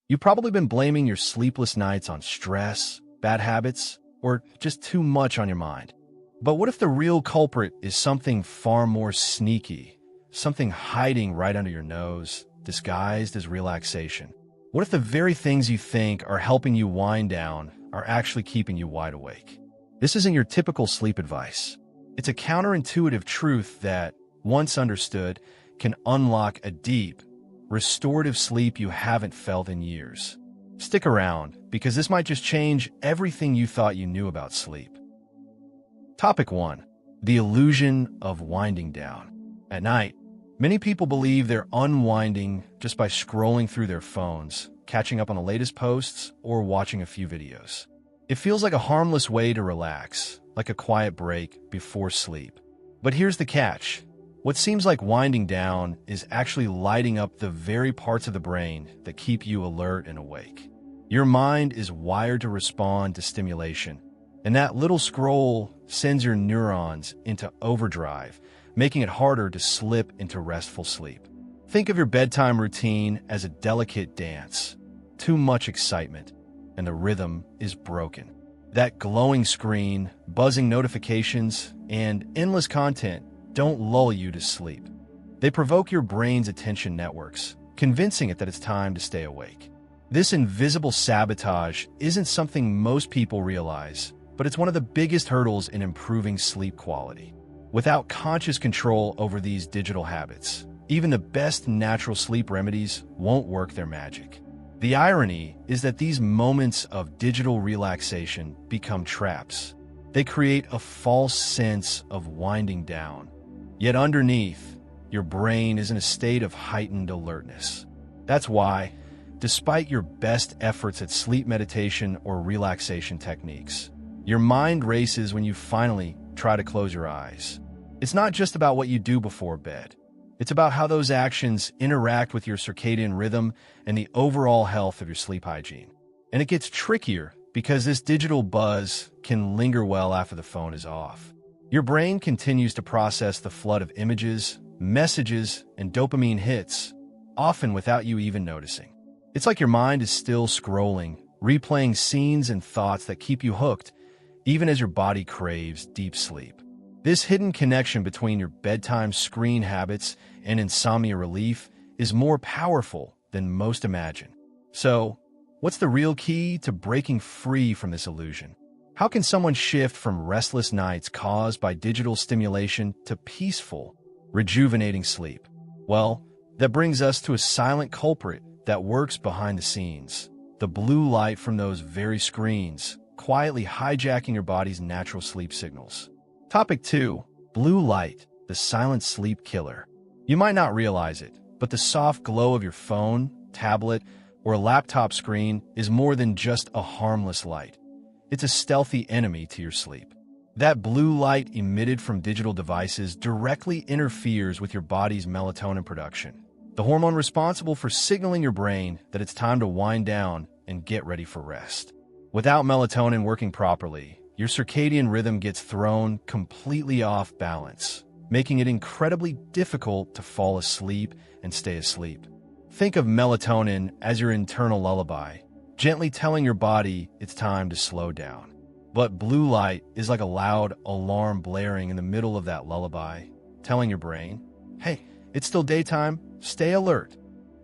You've probably been blaming your sleepless nights on stress, bad habits, or just too much on your mind. But what if the real culprit is something far more sneaky, something hiding right under your nose, disguised as relaxation? What if the very things you think are helping you wind down are actually keeping you wide awake? This isn't your typical sleep advice. It's a counterintuitive truth that, once understood, can unlock a deep, restorative sleep you haven't felt in years. Stick around, because this might just change everything you thought you knew about sleep. Topic 1. The illusion of winding down. At night, many people believe they're unwinding just by scrolling through their phones, catching up on the latest posts, or watching a few videos. It feels like a harmless way to relax, like a quiet break before sleep. But here's the catch. What seems like winding down is actually lighting up the very parts of the brain that keep you alert and awake. Your mind is wired to respond to stimulation, and that little scroll sends your neurons into overdrive, making it harder to slip into restful sleep. Think of your bedtime routine as a delicate dance. Too much excitement, and the rhythm is broken. That glowing screen, buzzing notifications, and endless content don't lull you to sleep. They provoke your brain's attention networks, convincing it that it's time to stay awake. This invisible sabotage isn't something most people realize, but it's one of the biggest hurdles in improving sleep quality. Without conscious control over these digital habits, even the best natural sleep remedies won't work their magic. The irony is that these moments of digital relaxation become traps. They create a false sense of winding down. Yet underneath, your brain is in a state of heightened alertness. That's why, despite your best efforts at sleep meditation or relaxation techniques, your mind races when you finally try to close your eyes. It's not just about what you do before bed. It's about how those actions interact with your circadian rhythm and the overall health of your sleep hygiene. And it gets trickier because this digital buzz can linger well after the phone is off. Your brain continues to process the flood of images, messages, and dopamine hits, often without you even noticing. It's like your mind is still scrolling, replaying scenes and thoughts that keep you hooked, even as your body craves deep sleep. This hidden connection between your bedtime screen habits and insomnia relief is more powerful than most imagine. So, what's the real key to breaking free from this illusion? How can someone shift from restless nights caused by digital stimulation to peaceful, rejuvenating sleep? Well, that brings us to a silent culprit that works behind the scenes. The blue light from those very screens, quietly hijacking your body's natural sleep signals. Topic 2. Blue light, the silent sleep killer. You might not realize it, but the soft glow of your phone, tablet, or laptop screen is more than just a harmless light. It's a stealthy enemy to your sleep. That blue light emitted from digital devices directly interferes with your body's melatonin production, the hormone responsible for signaling your brain that it's time to wind down and get ready for rest. Without melatonin working properly, your circadian rhythm gets thrown completely off balance, making it incredibly difficult to fall asleep and stay asleep. Think of melatonin as your internal lullaby, gently telling your body it's time to slow down. But blue light is like a loud alarm blaring in the middle of that lullaby, telling your brain, hey, it's still daytime, stay alert.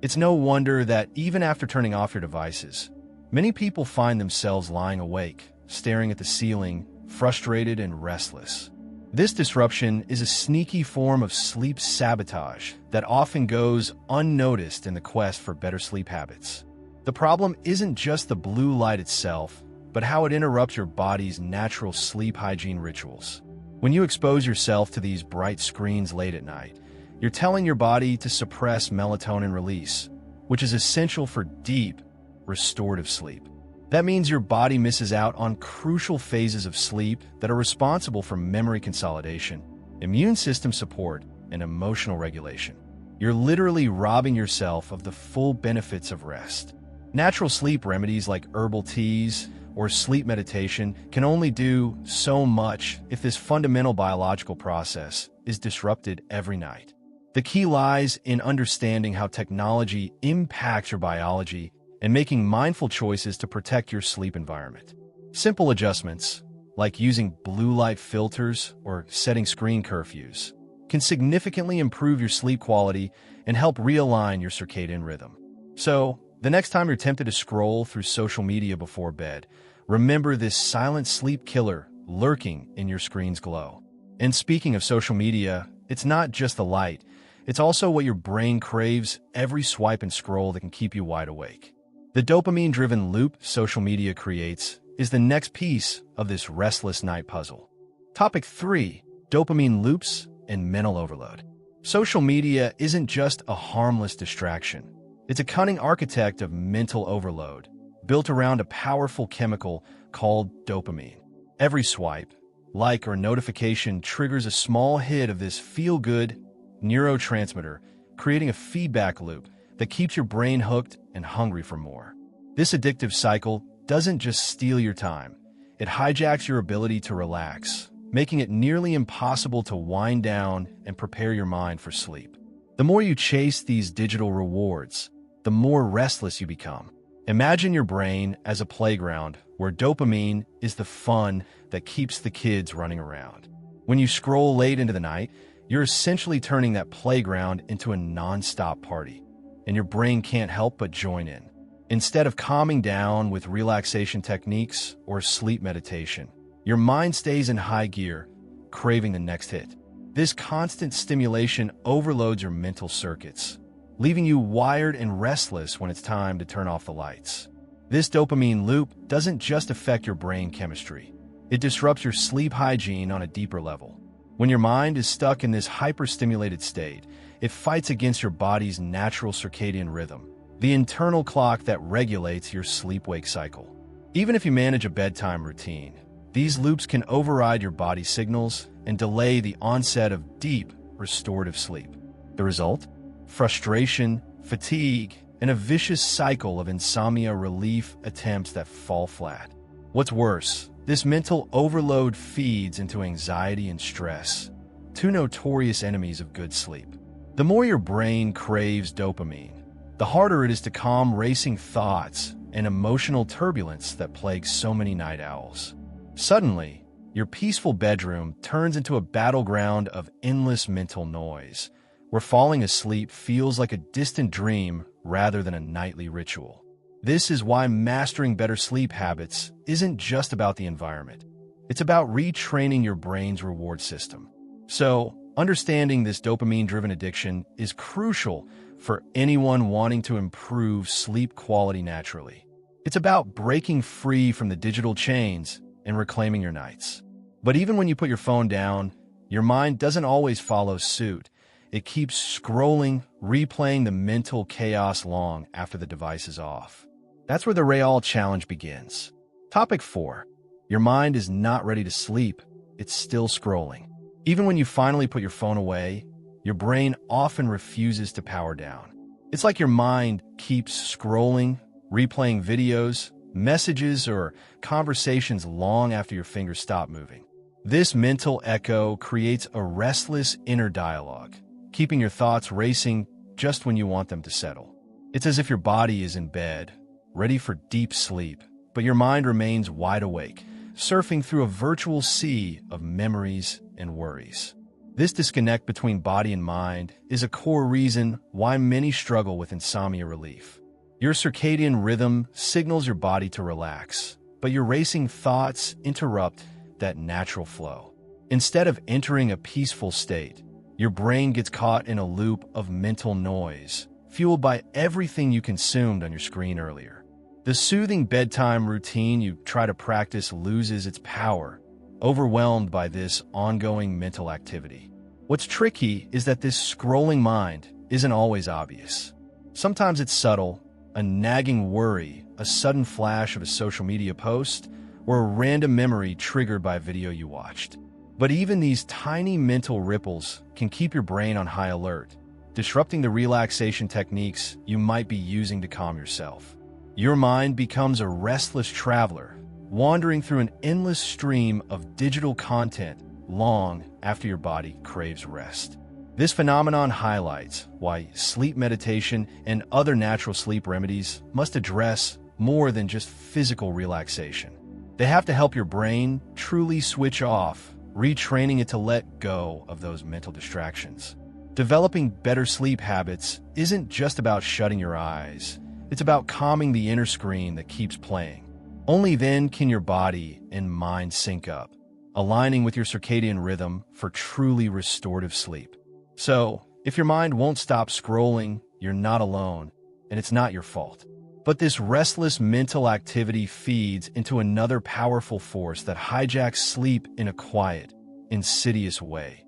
It's no wonder that even after turning off your devices, many people find themselves lying awake, staring at the ceiling, frustrated and restless. This disruption is a sneaky form of sleep sabotage that often goes unnoticed in the quest for better sleep habits. The problem isn't just the blue light itself, but how it interrupts your body's natural sleep hygiene rituals. When you expose yourself to these bright screens late at night, you're telling your body to suppress melatonin release, which is essential for deep, restorative sleep. That means your body misses out on crucial phases of sleep that are responsible for memory consolidation, immune system support, and emotional regulation. You're literally robbing yourself of the full benefits of rest. Natural sleep remedies like herbal teas or sleep meditation can only do so much if this fundamental biological process is disrupted every night. The key lies in understanding how technology impacts your biology and making mindful choices to protect your sleep environment. Simple adjustments, like using blue light filters or setting screen curfews, can significantly improve your sleep quality and help realign your circadian rhythm. So, the next time you're tempted to scroll through social media before bed, remember this silent sleep killer lurking in your screen's glow. And speaking of social media, it's not just the light, it's also what your brain craves every swipe and scroll that can keep you wide awake. The dopamine-driven loop social media creates is the next piece of this restless night puzzle. Topic 3. Dopamine loops and mental overload. Social media isn't just a harmless distraction. It's a cunning architect of mental overload, built around a powerful chemical called dopamine. Every swipe, like, or notification triggers a small hit of this feel-good neurotransmitter, creating a feedback loop that keeps your brain hooked and hungry for more. This addictive cycle doesn't just steal your time, it hijacks your ability to relax, making it nearly impossible to wind down and prepare your mind for sleep. The more you chase these digital rewards, the more restless you become. Imagine your brain as a playground where dopamine is the fun that keeps the kids running around. When you scroll late into the night, you're essentially turning that playground into a non-stop party, and your brain can't help but join in. Instead of calming down with relaxation techniques or sleep meditation, your mind stays in high gear, craving the next hit. This constant stimulation overloads your mental circuits, leaving you wired and restless when it's time to turn off the lights. This dopamine loop doesn't just affect your brain chemistry, it disrupts your sleep hygiene on a deeper level. When your mind is stuck in this hyper-stimulated state, it fights against your body's natural circadian rhythm, the internal clock that regulates your sleep-wake cycle. Even if you manage a bedtime routine, these loops can override your body's signals and delay the onset of deep, restorative sleep. The result? Frustration, fatigue, and a vicious cycle of insomnia relief attempts that fall flat. What's worse, this mental overload feeds into anxiety and stress, two notorious enemies of good sleep. The more your brain craves dopamine, the harder it is to calm racing thoughts and emotional turbulence that plagues so many night owls. Suddenly, your peaceful bedroom turns into a battleground of endless mental noise, where falling asleep feels like a distant dream rather than a nightly ritual. This is why mastering better sleep habits isn't just about the environment. It's about retraining your brain's reward system. So, understanding this dopamine-driven addiction is crucial for anyone wanting to improve sleep quality naturally. It's about breaking free from the digital chains and reclaiming your nights. But even when you put your phone down, your mind doesn't always follow suit. It keeps scrolling, replaying the mental chaos long after the device is off. That's where the Real challenge begins. Topic 4. Your mind is not ready to sleep. It's still scrolling. Even when you finally put your phone away, your brain often refuses to power down. It's like your mind keeps scrolling, replaying videos, messages, or conversations long after your fingers stop moving. This mental echo creates a restless inner dialogue, keeping your thoughts racing just when you want them to settle. It's as if your body is in bed, ready for deep sleep, but your mind remains wide awake, surfing through a virtual sea of memories and worries. This disconnect between body and mind is a core reason why many struggle with insomnia relief. Your circadian rhythm signals your body to relax, but your racing thoughts interrupt that natural flow. Instead of entering a peaceful state, your brain gets caught in a loop of mental noise, fueled by everything you consumed on your screen earlier. The soothing bedtime routine you try to practice loses its power, overwhelmed by this ongoing mental activity. What's tricky is that this scrolling mind isn't always obvious. Sometimes it's subtle, a nagging worry, a sudden flash of a social media post, or a random memory triggered by a video you watched. But even these tiny mental ripples can keep your brain on high alert, disrupting the relaxation techniques you might be using to calm yourself. Your mind becomes a restless traveler, wandering through an endless stream of digital content long after your body craves rest. This phenomenon highlights why sleep meditation and other natural sleep remedies must address more than just physical relaxation. They have to help your brain truly switch off, retraining it to let go of those mental distractions. Developing better sleep habits isn't just about shutting your eyes. It's about calming the inner screen that keeps playing. Only then can your body and mind sync up, aligning with your circadian rhythm for truly restorative sleep. So, if your mind won't stop scrolling, you're not alone, and it's not your fault. But this restless mental activity feeds into another powerful force that hijacks sleep in a quiet, insidious way: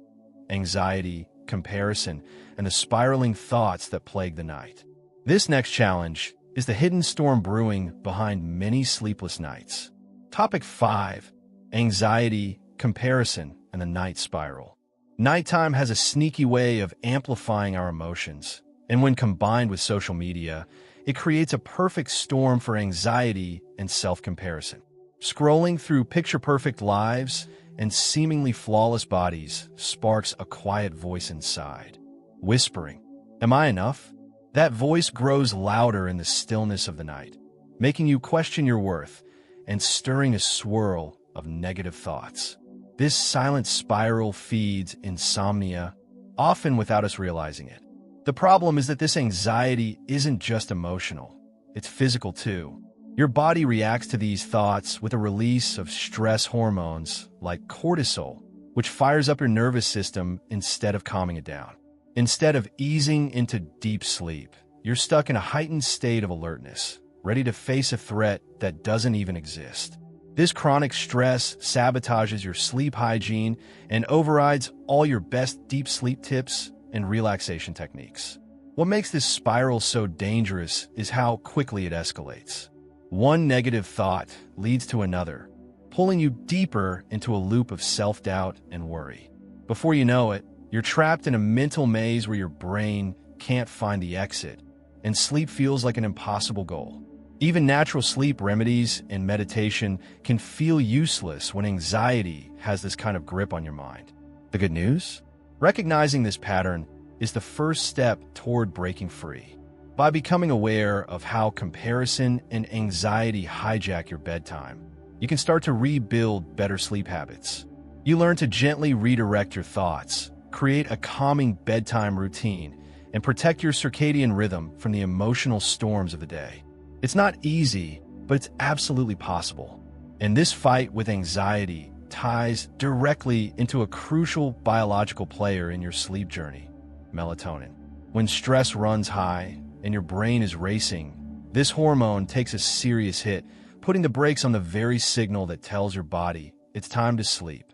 anxiety, comparison, and the spiraling thoughts that plague the night. This next challenge is the hidden storm brewing behind many sleepless nights. Topic 5: Anxiety, comparison, and the night spiral. Nighttime has a sneaky way of amplifying our emotions, and when combined with social media, it creates a perfect storm for anxiety and self-comparison. Scrolling through picture-perfect lives and seemingly flawless bodies sparks a quiet voice inside, whispering, "Am I enough?" That voice grows louder in the stillness of the night, making you question your worth and stirring a swirl of negative thoughts. This silent spiral feeds insomnia, often without us realizing it. The problem is that this anxiety isn't just emotional, it's physical too. Your body reacts to these thoughts with a release of stress hormones like cortisol, which fires up your nervous system instead of calming it down. Instead of easing into deep sleep, you're stuck in a heightened state of alertness, ready to face a threat that doesn't even exist. This chronic stress sabotages your sleep hygiene and overrides all your best deep sleep tips and relaxation techniques. What makes this spiral so dangerous is how quickly it escalates. One negative thought leads to another, pulling you deeper into a loop of self-doubt and worry. Before you know it, you're trapped in a mental maze where your brain can't find the exit, and sleep feels like an impossible goal. Even natural sleep remedies and meditation can feel useless when anxiety has this kind of grip on your mind. The good news? Recognizing this pattern is the first step toward breaking free. By becoming aware of how comparison and anxiety hijack your bedtime, you can start to rebuild better sleep habits. You learn to gently redirect your thoughts, create a calming bedtime routine, and protect your circadian rhythm from the emotional storms of the day. It's not easy, but it's absolutely possible. And this fight with anxiety ties directly into a crucial biological player in your sleep journey: melatonin. When stress runs high and your brain is racing, this hormone takes a serious hit, putting the brakes on the very signal that tells your body it's time to sleep.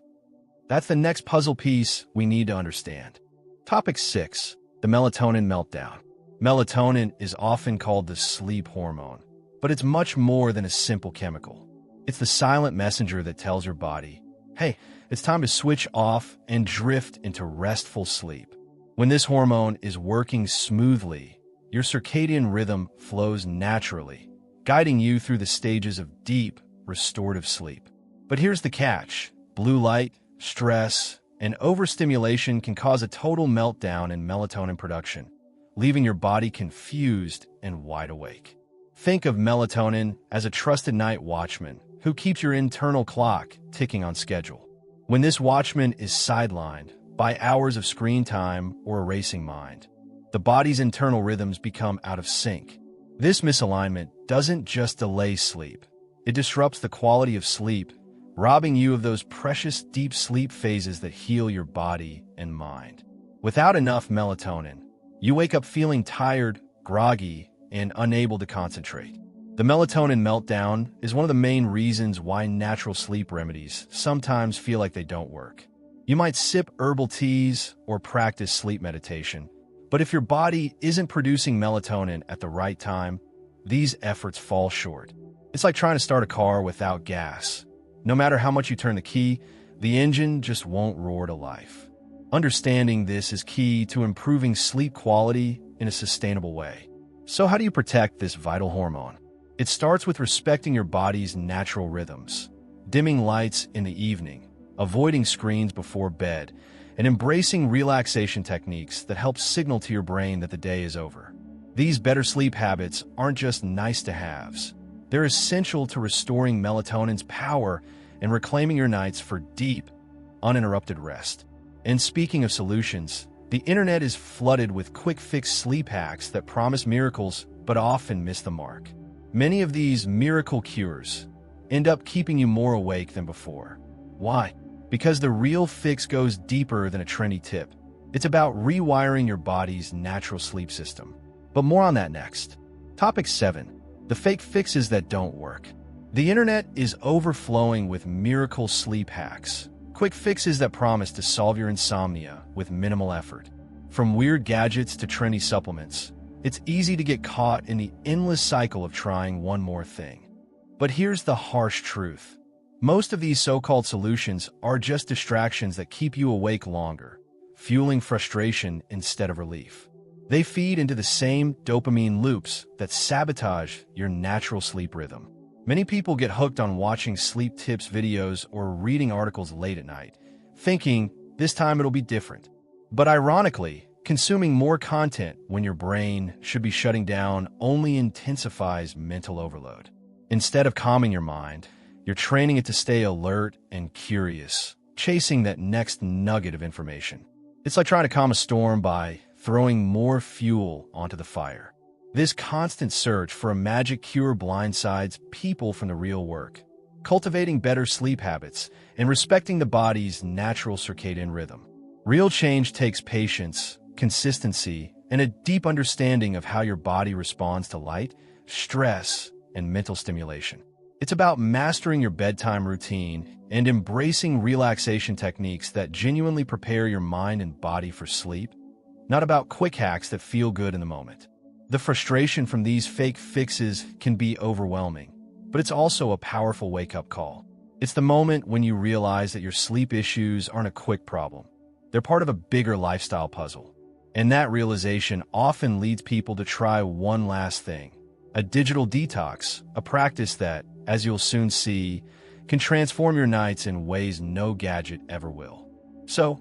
That's the next puzzle piece we need to understand. Topic 6: the melatonin meltdown. Melatonin is often called the sleep hormone, but it's much more than a simple chemical. It's the silent messenger that tells your body, hey, it's time to switch off and drift into restful sleep. When this hormone is working smoothly, your circadian rhythm flows naturally, guiding you through the stages of deep, restorative sleep. But here's the catch: blue light, stress, and overstimulation can cause a total meltdown in melatonin production, leaving your body confused and wide awake. Think of melatonin as a trusted night watchman who keeps your internal clock ticking on schedule. When this watchman is sidelined by hours of screen time or a racing mind, the body's internal rhythms become out of sync. This misalignment doesn't just delay sleep, it disrupts the quality of sleep, robbing you of those precious deep sleep phases that heal your body and mind. Without enough melatonin, you wake up feeling tired, groggy, and unable to concentrate. The melatonin meltdown is one of the main reasons why natural sleep remedies sometimes feel like they don't work. You might sip herbal teas or practice sleep meditation, but if your body isn't producing melatonin at the right time, these efforts fall short. It's like trying to start a car without gas. No matter how much you turn the key, the engine just won't roar to life. Understanding this is key to improving sleep quality in a sustainable way. So how do you protect this vital hormone? It starts with respecting your body's natural rhythms, dimming lights in the evening, avoiding screens before bed, and embracing relaxation techniques that help signal to your brain that the day is over. These better sleep habits aren't just nice-to-haves. They're essential to restoring melatonin's power and reclaiming your nights for deep, uninterrupted rest. And speaking of solutions, the internet is flooded with quick-fix sleep hacks that promise miracles but often miss the mark. Many of these miracle cures end up keeping you more awake than before. Why? Because the real fix goes deeper than a trendy tip. It's about rewiring your body's natural sleep system. But more on that next. Topic 7. The fake fixes that don't work. The internet is overflowing with miracle sleep hacks, quick fixes that promise to solve your insomnia with minimal effort. From weird gadgets to trendy supplements, it's easy to get caught in the endless cycle of trying one more thing. But here's the harsh truth. Most of these so-called solutions are just distractions that keep you awake longer, fueling frustration instead of relief. They feed into the same dopamine loops that sabotage your natural sleep rhythm. Many people get hooked on watching sleep tips videos or reading articles late at night, thinking this time it'll be different. But ironically, consuming more content when your brain should be shutting down only intensifies mental overload. Instead of calming your mind, you're training it to stay alert and curious, chasing that next nugget of information. It's like trying to calm a storm by throwing more fuel onto the fire. This constant search for a magic cure blindsides people from the real work. Cultivating better sleep habits and respecting the body's natural circadian rhythm. Real change takes patience, consistency, and a deep understanding of how your body responds to light, stress, and mental stimulation. It's about mastering your bedtime routine and embracing relaxation techniques that genuinely prepare your mind and body for sleep, not about quick hacks that feel good in the moment. The frustration from these fake fixes can be overwhelming, but it's also a powerful wake-up call. It's the moment when you realize that your sleep issues aren't a quick problem. They're part of a bigger lifestyle puzzle. And that realization often leads people to try one last thing. A digital detox, a practice that, as you'll soon see, can transform your nights in ways no gadget ever will. So,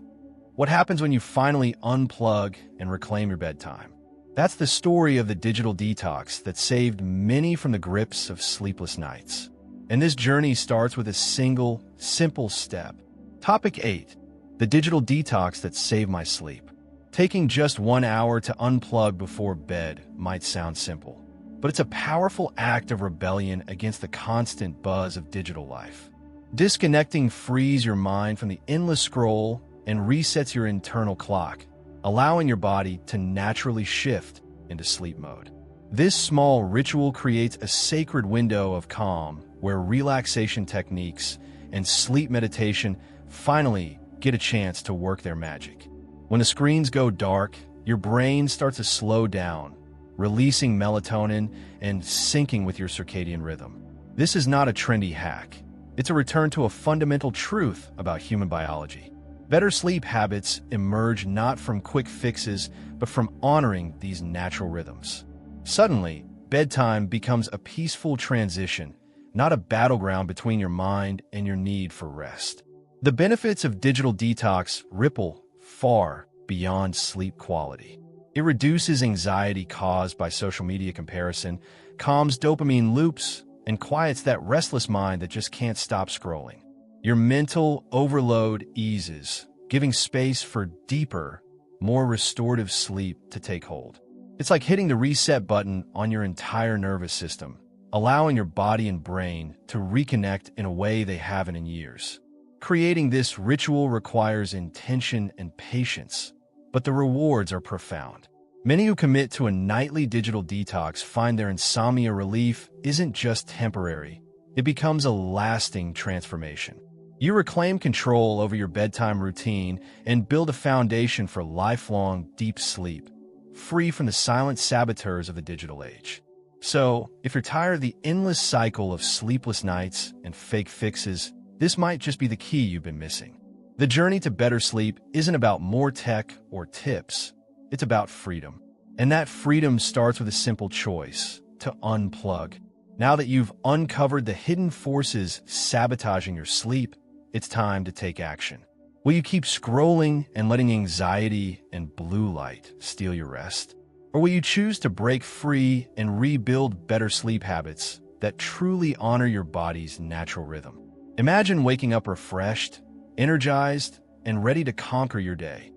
what happens when you finally unplug and reclaim your bedtime? That's the story of the digital detox that saved many from the grips of sleepless nights. And this journey starts with a single, simple step. Topic 8. The digital detox that saved my sleep. Taking just 1 hour to unplug before bed might sound simple, but it's a powerful act of rebellion against the constant buzz of digital life. Disconnecting frees your mind from the endless scroll and resets your internal clock, allowing your body to naturally shift into sleep mode. This small ritual creates a sacred window of calm where relaxation techniques and sleep meditation finally get a chance to work their magic. When the screens go dark, your brain starts to slow down, releasing melatonin and syncing with your circadian rhythm. This is not a trendy hack. It's a return to a fundamental truth about human biology. Better sleep habits emerge not from quick fixes, but from honoring these natural rhythms. Suddenly, bedtime becomes a peaceful transition, not a battleground between your mind and your need for rest. The benefits of digital detox ripple far beyond sleep quality. It reduces anxiety caused by social media comparison, calms dopamine loops, and quiets that restless mind that just can't stop scrolling. Your mental overload eases, giving space for deeper, more restorative sleep to take hold. It's like hitting the reset button on your entire nervous system, allowing your body and brain to reconnect in a way they haven't in years. Creating this ritual requires intention and patience, but the rewards are profound. Many who commit to a nightly digital detox find their insomnia relief isn't just temporary, it becomes a lasting transformation. You reclaim control over your bedtime routine and build a foundation for lifelong deep sleep, free from the silent saboteurs of the digital age. So, if you're tired of the endless cycle of sleepless nights and fake fixes, this might just be the key you've been missing. The journey to better sleep isn't about more tech or tips. It's about freedom. And that freedom starts with a simple choice: to unplug. Now that you've uncovered the hidden forces sabotaging your sleep, it's time to take action. Will you keep scrolling and letting anxiety and blue light steal your rest? Or will you choose to break free and rebuild better sleep habits that truly honor your body's natural rhythm? Imagine waking up refreshed, energized, and ready to conquer your day.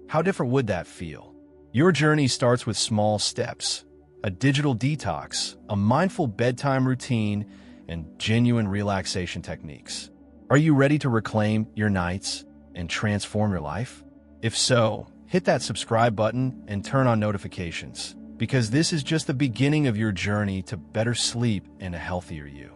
How different would that feel? Your journey starts with small steps, a digital detox, a mindful bedtime routine, and genuine relaxation techniques. Are you ready to reclaim your nights and transform your life? If so, hit that subscribe button and turn on notifications, because this is just the beginning of your journey to better sleep and a healthier you.